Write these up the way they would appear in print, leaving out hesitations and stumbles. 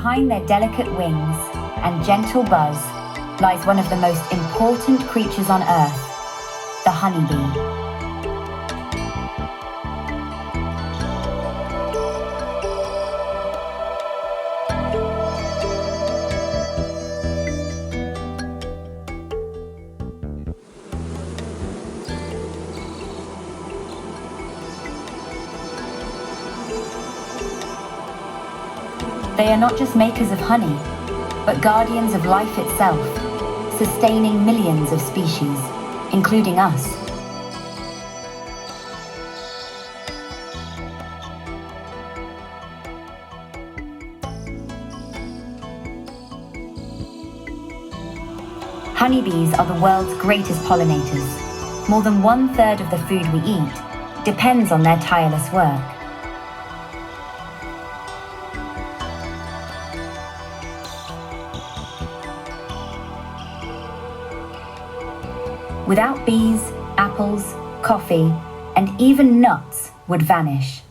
behind their delicate wings and gentle buzz lies one of the most important creatures on Earth, the honeybee. They are not just makers of honey, but guardians of life itself, sustaining millions of species, including us. Honeybees are the world's greatest pollinators. More than 1/3 of the food we eat depends on their tireless work. Without bees, apples, coffee, and even nuts would vanish.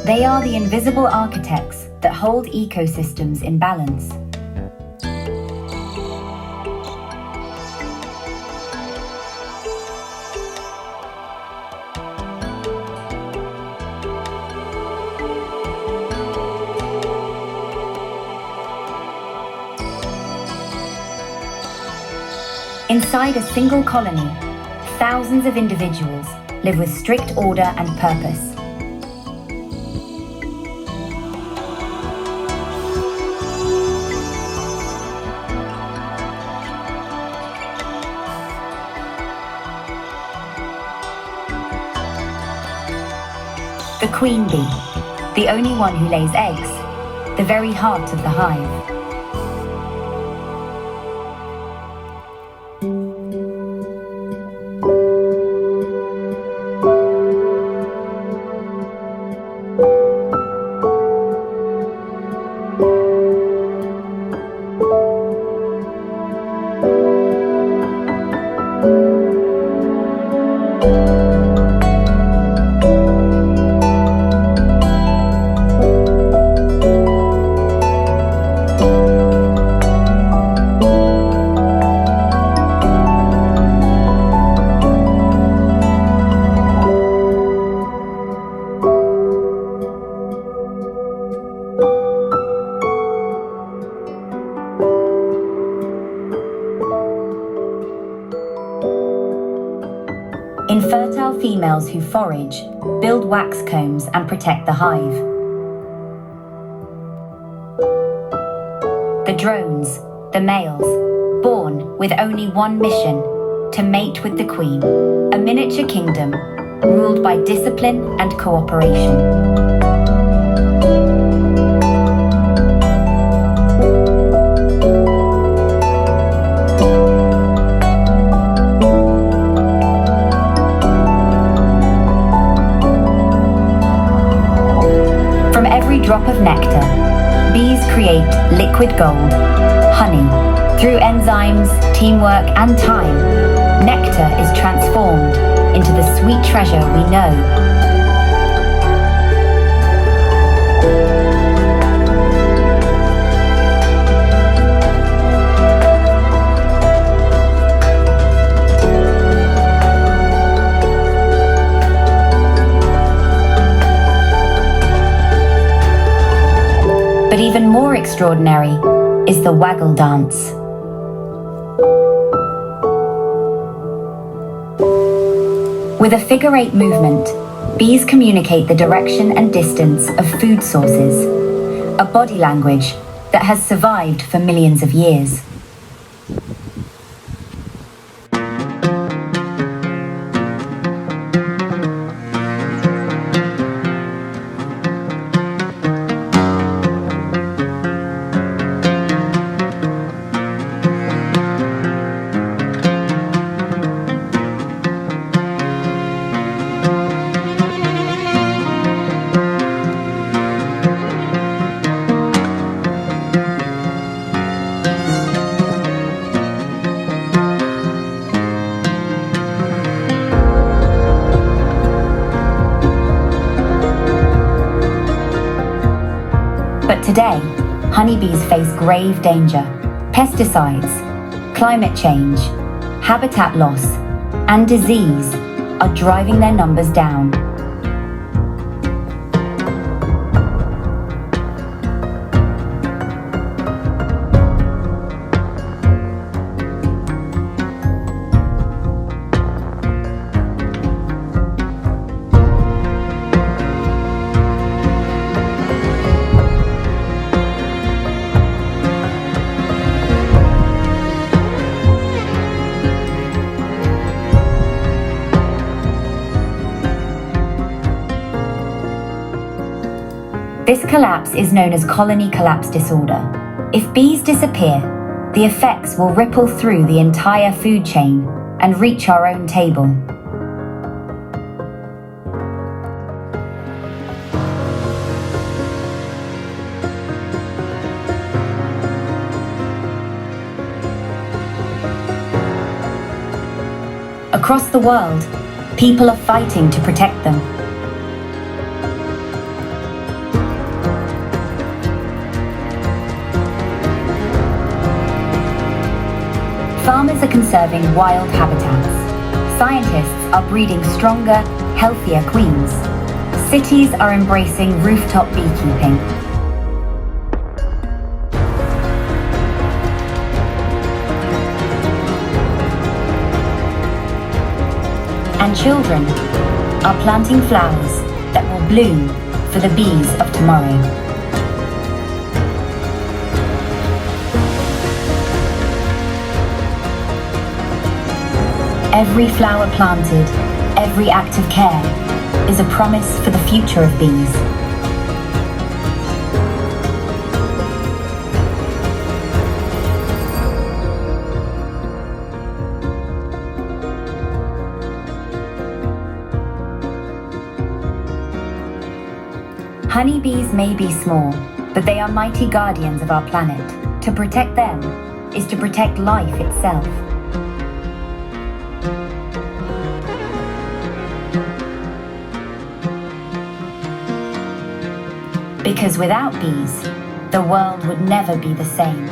They are the invisible architects that hold ecosystems in balance. Inside a single colony, thousands of individuals live with strict order and purpose. The queen bee, the only one who lays eggs, the very heart of the hive. Infertile females who forage, build wax combs and protect the hive. The drones, the males, born with only one mission, to mate with the queen, a miniature kingdom ruled by discipline and cooperation. Drop of nectar, bees create liquid gold, honey. Through enzymes, teamwork, and time, nectar is transformed into the sweet treasure we know. But even more extraordinary is the waggle dance. With a figure-8 movement, bees communicate the direction and distance of food sources, a body language that has survived for millions of years. Today, honeybees face grave danger. Pesticides, climate change, habitat loss, and disease are driving their numbers down. This collapse is known as colony collapse disorder. If bees disappear, the effects will ripple through the entire food chain and reach our own table. Across the world, people are fighting to protect them. Farmers are conserving wild habitats. Scientists are breeding stronger, healthier queens. Cities are embracing rooftop beekeeping. And children are planting flowers that will bloom for the bees of tomorrow. Every flower planted, every act of care is a promise for the future of bees. Honeybees may be small, but they are mighty guardians of our planet. To protect them is to protect life itself. Because without bees, the world would never be the same.